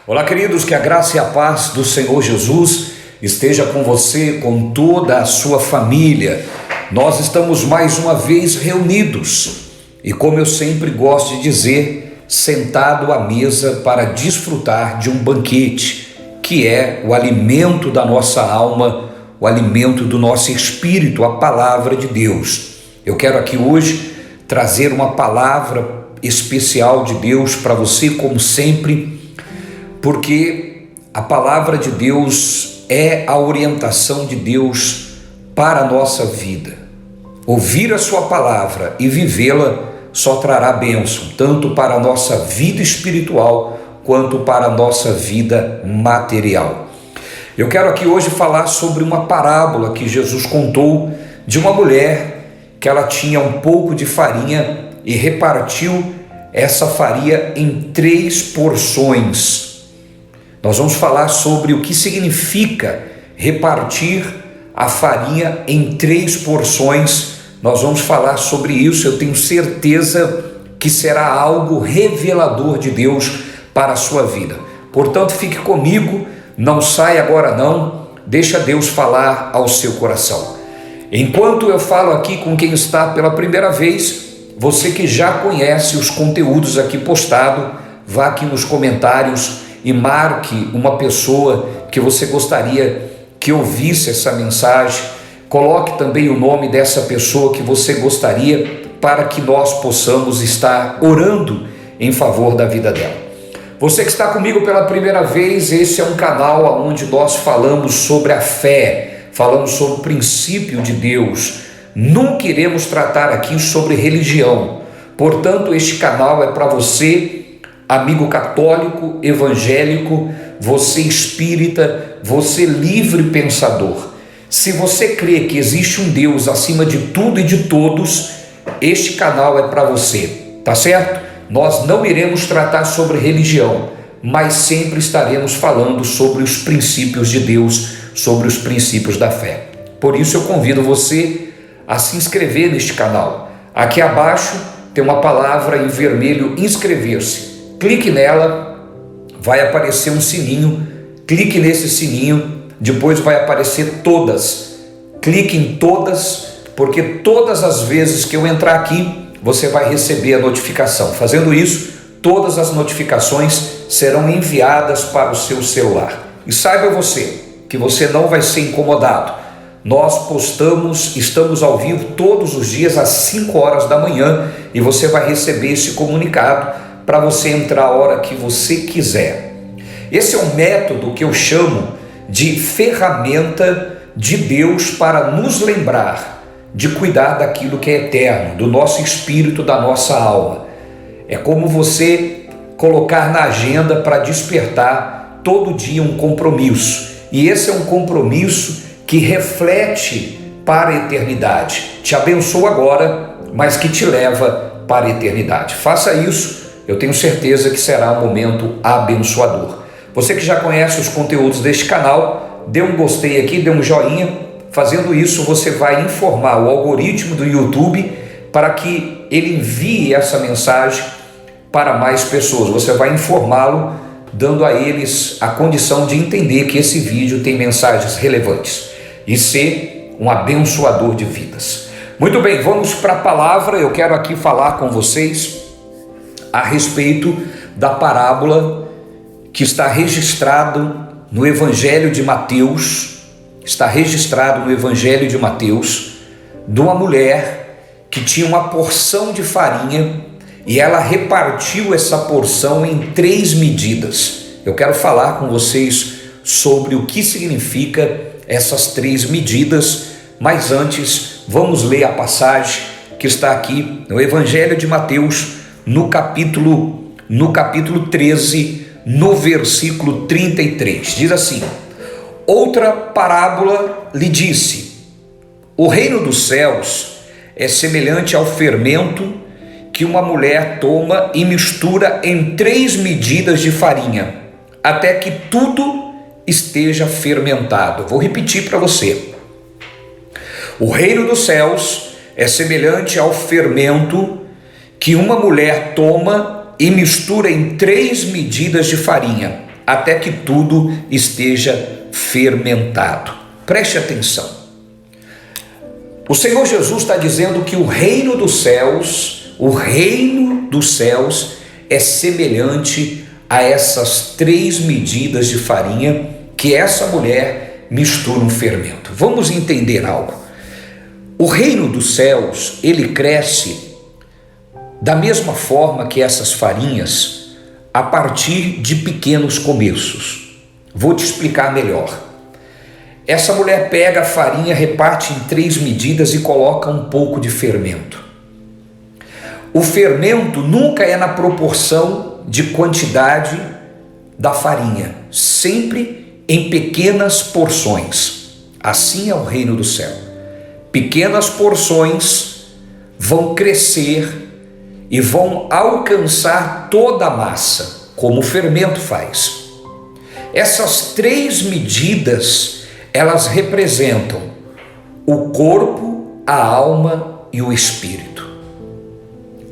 Olá, queridos, que a graça e a paz do Senhor Jesus esteja com você, com toda a sua família. Nós estamos mais uma vez reunidos e, como eu sempre gosto de dizer, sentado à mesa para desfrutar de um banquete, que é o alimento da nossa alma, o alimento do nosso espírito, a palavra de Deus. Eu quero aqui hoje trazer uma palavra especial de Deus para você, como sempre, porque a palavra de Deus é a orientação de Deus para a nossa vida. Ouvir a sua palavra e vivê-la só trará bênção, tanto para a nossa vida espiritual quanto para a nossa vida material. Eu quero aqui hoje falar sobre uma parábola que Jesus contou de uma mulher que ela tinha um pouco de farinha e repartiu essa farinha em 3 porções. Nós vamos falar sobre o que significa repartir a farinha em 3 porções. Nós vamos falar sobre isso. Eu tenho certeza que será algo revelador de Deus para a sua vida. Portanto, fique comigo, não saia agora não, deixa Deus falar ao seu coração. Enquanto eu falo aqui com quem está pela primeira vez, você que já conhece os conteúdos aqui postado, vá aqui nos comentários e marque uma pessoa que você gostaria que ouvisse essa mensagem. Coloque também o nome dessa pessoa que você gostaria, para que nós possamos estar orando em favor da vida dela. Você que está comigo pela primeira vez, esse é um canal onde nós falamos sobre a fé, falamos sobre o princípio de Deus. Nunca iremos tratar aqui sobre religião. Portanto, este canal é para você, amigo católico, evangélico, você espírita, você livre pensador. Se você crê que existe um Deus acima de tudo e de todos, este canal é para você, tá certo? Nós não iremos tratar sobre religião, mas sempre estaremos falando sobre os princípios de Deus, sobre os princípios da fé. Por isso eu convido você a se inscrever neste canal. Aqui abaixo tem uma palavra em vermelho, inscrever-se. Clique nela, vai aparecer um sininho, clique nesse sininho, depois vai aparecer todas. Clique em todas, porque todas as vezes que eu entrar aqui, você vai receber a notificação. Fazendo isso, todas as notificações serão enviadas para o seu celular. E saiba você que você não vai ser incomodado. Nós estamos ao vivo todos os dias às 5 horas da manhã e você vai receber esse comunicado para você entrar a hora que você quiser. Esse é um método que eu chamo de ferramenta de Deus para nos lembrar de cuidar daquilo que é eterno, do nosso espírito, da nossa alma. É como você colocar na agenda para despertar todo dia um compromisso. E esse é um compromisso que reflete para a eternidade. Te abençoa agora, mas que te leva para a eternidade. Faça isso. Eu tenho certeza que será um momento abençoador. Você que já conhece os conteúdos deste canal, dê um gostei aqui, dê um joinha. Fazendo isso, você vai informar o algoritmo do YouTube para que ele envie essa mensagem para mais pessoas. Você vai informá-lo, dando a eles a condição de entender que esse vídeo tem mensagens relevantes e ser um abençoador de vidas. Muito bem, vamos para a palavra. Eu quero aqui falar com vocês a respeito da parábola que está registrado no Evangelho de Mateus, de uma mulher que tinha uma porção de farinha e ela repartiu essa porção em 3 medidas. Eu quero falar com vocês sobre o que significa essas 3 medidas, mas antes vamos ler a passagem que está aqui no Evangelho de Mateus, no capítulo 13, no versículo 33, diz assim: outra parábola lhe disse: o reino dos céus é semelhante ao fermento que uma mulher toma e mistura em 3 medidas de farinha, até que tudo esteja fermentado. Vou repetir para você. O reino dos céus é semelhante ao fermento que uma mulher toma e mistura em 3 medidas de farinha, até que tudo esteja fermentado. Preste atenção. O Senhor Jesus está dizendo que o reino dos céus é semelhante a essas 3 medidas de farinha que essa mulher mistura um fermento. Vamos entender algo. O reino dos céus, ele cresce da mesma forma que essas farinhas, a partir de pequenos começos. Vou te explicar melhor. Essa mulher pega a farinha, reparte em 3 medidas e coloca um pouco de fermento. O fermento nunca é na proporção de quantidade da farinha, sempre em pequenas porções. Assim é o reino do céu. Pequenas porções vão crescer e vão alcançar toda a massa, como o fermento faz. Essas 3 medidas, elas representam o corpo, a alma e o espírito.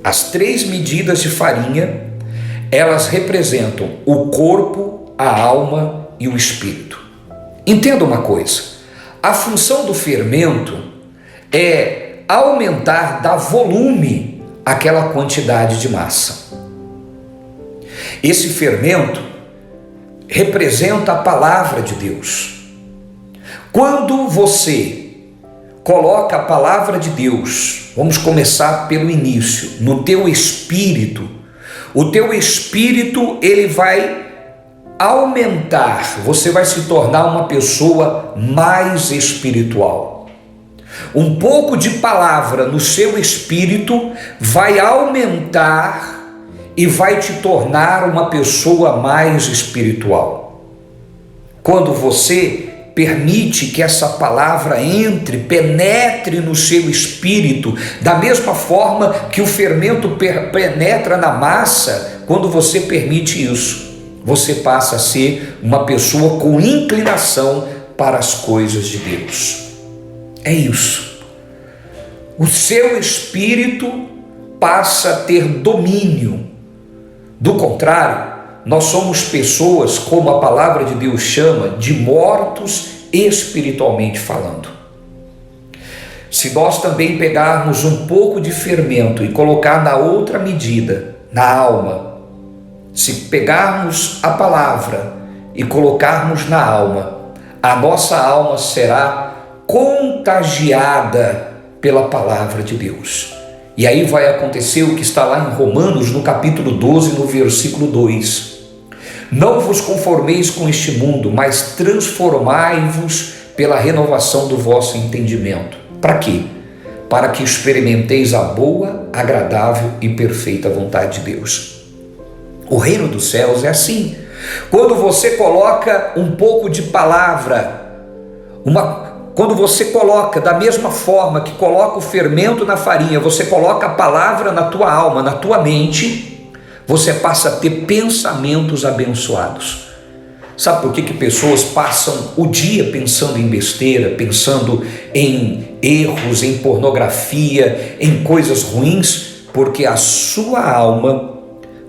As 3 medidas de farinha, elas representam o corpo, a alma e o espírito. Entenda uma coisa, a função do fermento é aumentar, dar volume àquela quantidade de massa. Esse fermento representa a palavra de Deus. Quando você coloca a palavra de Deus, vamos começar pelo início, no teu espírito, o teu espírito ele vai aumentar, você vai se tornar uma pessoa mais espiritual. Um pouco de palavra no seu espírito vai aumentar e vai te tornar uma pessoa mais espiritual. Quando você permite que essa palavra entre, penetre no seu espírito, da mesma forma que o fermento penetra na massa, quando você permite isso, você passa a ser uma pessoa com inclinação para as coisas de Deus. É isso. O seu espírito passa a ter domínio. Do contrário, nós somos pessoas, como a palavra de Deus chama, de mortos espiritualmente falando. Se nós também pegarmos um pouco de fermento e colocar na outra medida, na alma, se pegarmos a palavra e colocarmos na alma, a nossa alma será contagiada pela palavra de Deus. E aí vai acontecer o que está lá em Romanos, no capítulo 12, no versículo 2. Não vos conformeis com este mundo, mas transformai-vos pela renovação do vosso entendimento. Para quê? Para que experimenteis a boa, agradável e perfeita vontade de Deus. O reino dos céus é assim. Quando você coloca um pouco de palavra, quando você coloca, da mesma forma que coloca o fermento na farinha, você coloca a palavra na tua alma, na tua mente, você passa a ter pensamentos abençoados. Sabe por que pessoas passam o dia pensando em besteira, pensando em erros, em pornografia, em coisas ruins? Porque a sua alma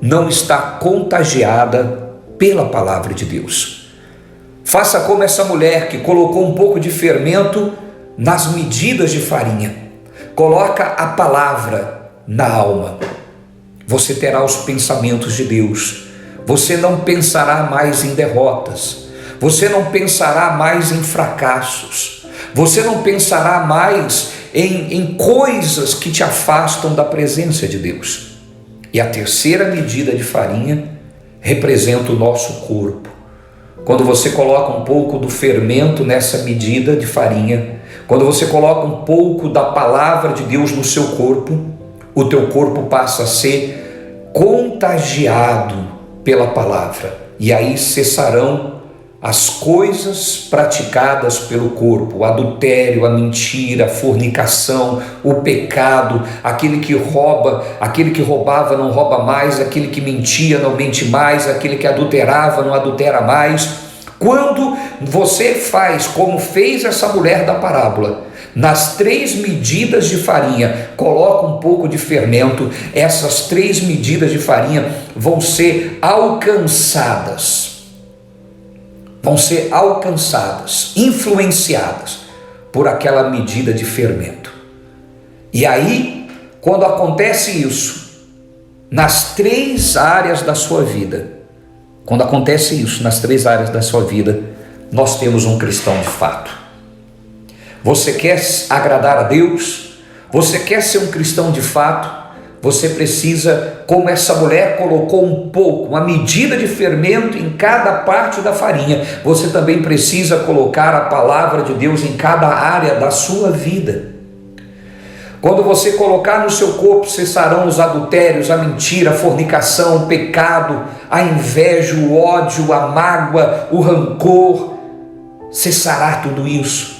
não está contagiada pela palavra de Deus. Faça como essa mulher que colocou um pouco de fermento nas medidas de farinha. Coloca a palavra na alma. Você terá os pensamentos de Deus. Você não pensará mais em derrotas. Você não pensará mais em fracassos. Você não pensará mais em coisas que te afastam da presença de Deus. E a terceira medida de farinha representa o nosso corpo. Quando você coloca um pouco do fermento nessa medida de farinha, quando você coloca um pouco da palavra de Deus no seu corpo, o teu corpo passa a ser contagiado pela palavra. E aí cessarão as coisas praticadas pelo corpo, o adultério, a mentira, a fornicação, o pecado, aquele que roubava não rouba mais, aquele que mentia não mente mais, aquele que adulterava não adultera mais. Quando você faz como fez essa mulher da parábola, nas 3 medidas de farinha, coloca um pouco de fermento, essas 3 medidas de farinha vão ser alcançadas. vão ser alcançadas, influenciadas por aquela medida de fermento. E aí, quando acontece isso, nas 3 áreas da sua vida, nós temos um cristão de fato. Você quer agradar a Deus? Você quer ser um cristão de fato? Você precisa, como essa mulher colocou um pouco, uma medida de fermento em cada parte da farinha, você também precisa colocar a palavra de Deus em cada área da sua vida. Quando você colocar no seu corpo, cessarão os adultérios, a mentira, a fornicação, o pecado, a inveja, o ódio, a mágoa, o rancor, cessará tudo isso.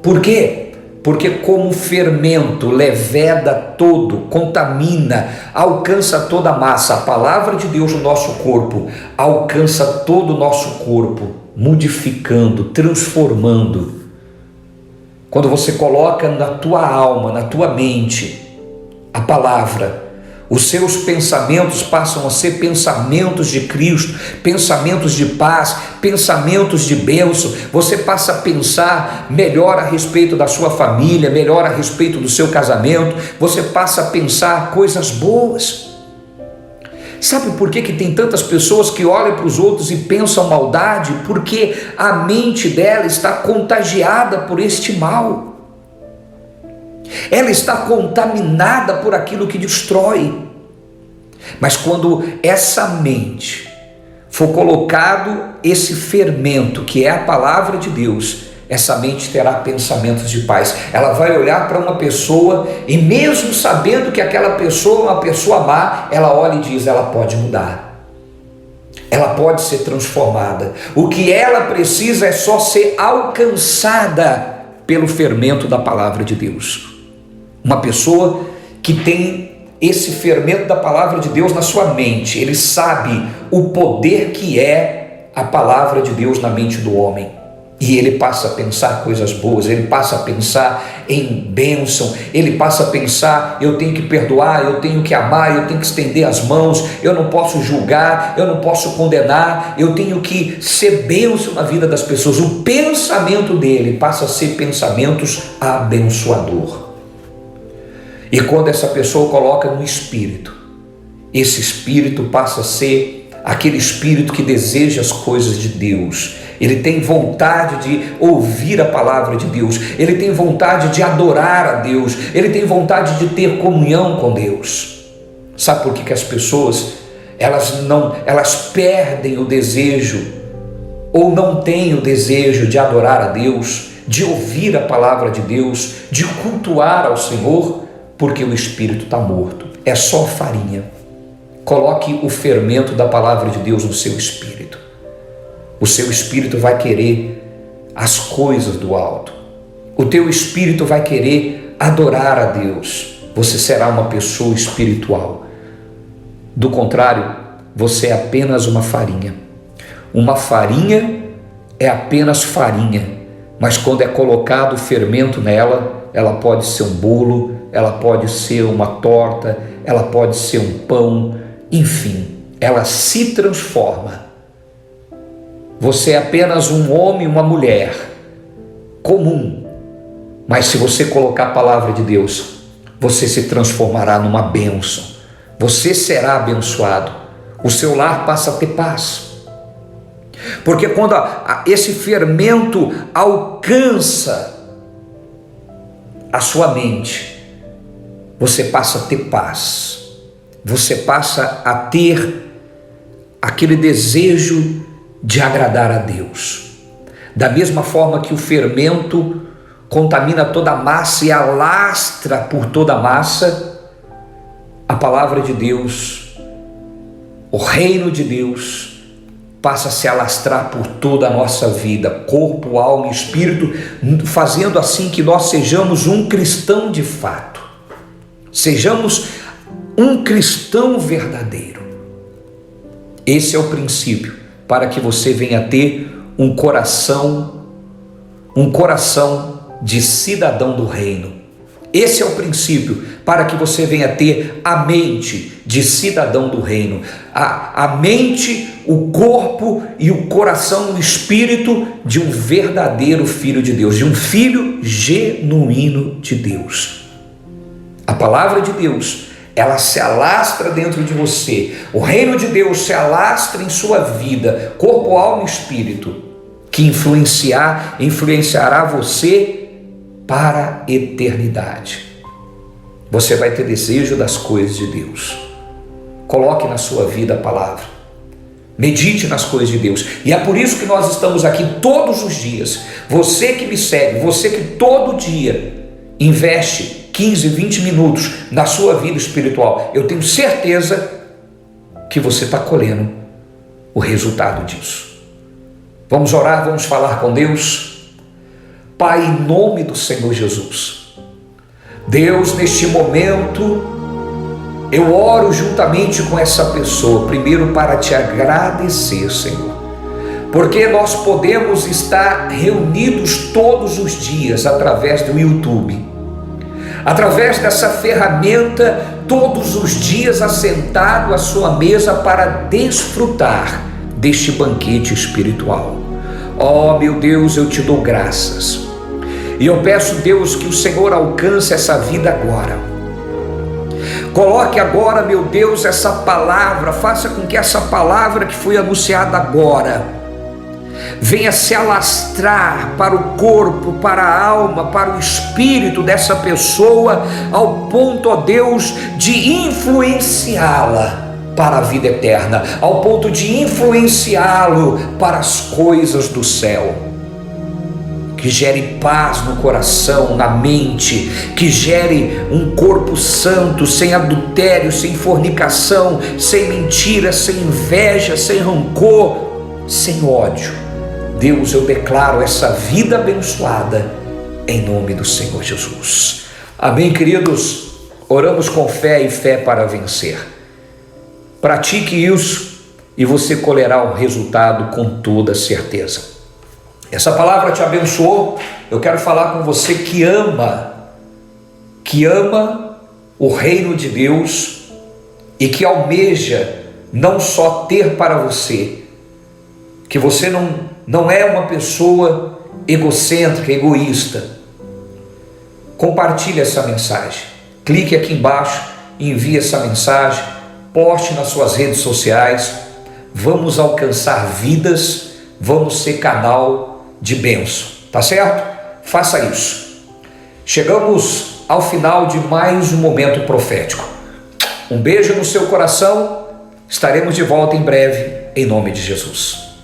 Por quê? Porque como fermento leveda todo, contamina, alcança toda a massa, a palavra de Deus no nosso corpo alcança todo o nosso corpo, modificando, transformando. Quando você coloca na tua alma, na tua mente, a palavra, os seus pensamentos passam a ser pensamentos de Cristo, pensamentos de paz, pensamentos de bênção. Você passa a pensar melhor a respeito da sua família, melhor a respeito do seu casamento. Você passa a pensar coisas boas. Sabe por que tem tantas pessoas que olham para os outros e pensam maldade? Porque a mente dela está contagiada por este mal. Ela está contaminada por aquilo que destrói. Mas quando essa mente for colocado esse fermento, que é a palavra de Deus, essa mente terá pensamentos de paz. Ela vai olhar para uma pessoa e mesmo sabendo que aquela pessoa é uma pessoa má, ela olha e diz, ela pode mudar. Ela pode ser transformada. O que ela precisa é só ser alcançada pelo fermento da palavra de Deus. Uma pessoa que tem esse fermento da palavra de Deus na sua mente, ele sabe o poder que é a palavra de Deus na mente do homem. E ele passa a pensar coisas boas, ele passa a pensar em bênção, ele passa a pensar, eu tenho que perdoar, eu tenho que amar, eu tenho que estender as mãos, eu não posso julgar, eu não posso condenar, eu tenho que ser bênção na vida das pessoas. O pensamento dele passa a ser pensamentos abençoador. E quando essa pessoa coloca no espírito, esse espírito passa a ser aquele espírito que deseja as coisas de Deus. Ele tem vontade de ouvir a palavra de Deus, ele tem vontade de adorar a Deus, ele tem vontade de ter comunhão com Deus. Sabe por que as pessoas elas perdem o desejo ou não têm o desejo de adorar a Deus, de ouvir a palavra de Deus, de cultuar ao Senhor? Porque o espírito está morto, é só farinha. Coloque o fermento da palavra de Deus no seu espírito. O seu espírito vai querer as coisas do alto. O teu espírito vai querer adorar a Deus. Você será uma pessoa espiritual. Do contrário, você é apenas uma farinha. Uma farinha é apenas farinha, mas quando é colocado o fermento nela, ela pode ser um bolo, ela pode ser uma torta, ela pode ser um pão, enfim, ela se transforma. Você é apenas um homem, uma mulher comum, mas se você colocar a palavra de Deus, você se transformará numa bênção. Você será abençoado. O seu lar passa a ter paz. Porque quando esse fermento alcança a sua mente, você passa a ter paz. Você passa a ter aquele desejo de agradar a Deus. Da mesma forma que o fermento contamina toda a massa e alastra por toda a massa, a palavra de Deus, o reino de Deus, passa a se alastrar por toda a nossa vida, corpo, alma e espírito, fazendo assim que nós sejamos um cristão de fato. Sejamos um cristão verdadeiro. Esse é o princípio para que você venha ter um coração de cidadão do reino. Esse é o princípio para que você venha ter a mente de cidadão do reino, a mente, o corpo e o coração, o espírito de um verdadeiro filho de Deus, de um filho genuíno de Deus. A palavra de Deus, ela se alastra dentro de você, o reino de Deus se alastra em sua vida, corpo, alma e espírito, que influenciará você para a eternidade. Você vai ter desejo das coisas de Deus. Coloque na sua vida a palavra, medite nas coisas de Deus, e é por isso que nós estamos aqui todos os dias. Você que me segue, você que todo dia investe 15, 20 minutos na sua vida espiritual, eu tenho certeza que você está colhendo o resultado disso. Vamos orar, vamos falar com Deus. Pai, em nome do Senhor Jesus, Deus, neste momento, eu oro juntamente com essa pessoa, primeiro para te agradecer, Senhor, porque nós podemos estar reunidos todos os dias através do YouTube, através dessa ferramenta, todos os dias assentado à sua mesa para desfrutar deste banquete espiritual. Oh, meu Deus, eu te dou graças. E eu peço, Deus, que o Senhor alcance essa vida agora. Coloque agora, meu Deus, essa palavra, faça com que essa palavra que foi anunciada agora venha se alastrar para o corpo, para a alma, para o espírito dessa pessoa, ao ponto, ó Deus, de influenciá-la para a vida eterna, ao ponto de influenciá-lo para as coisas do céu. Que gere paz no coração, na mente, que gere um corpo santo, sem adultério, sem fornicação, sem mentira, sem inveja, sem rancor, sem ódio. Deus, eu declaro essa vida abençoada em nome do Senhor Jesus. Amém, queridos? Oramos com fé e fé para vencer. Pratique isso e você colherá o resultado com toda certeza. Essa palavra te abençoou. Eu quero falar com você que ama o reino de Deus e que almeja não só ter para você, que você não é uma pessoa egocêntrica, egoísta. Compartilhe essa mensagem. Clique aqui embaixo e envie essa mensagem. Poste nas suas redes sociais. Vamos alcançar vidas. Vamos ser canal de bênção, tá certo? Faça isso. Chegamos ao final de mais um momento profético. Um beijo no seu coração. Estaremos de volta em breve, em nome de Jesus.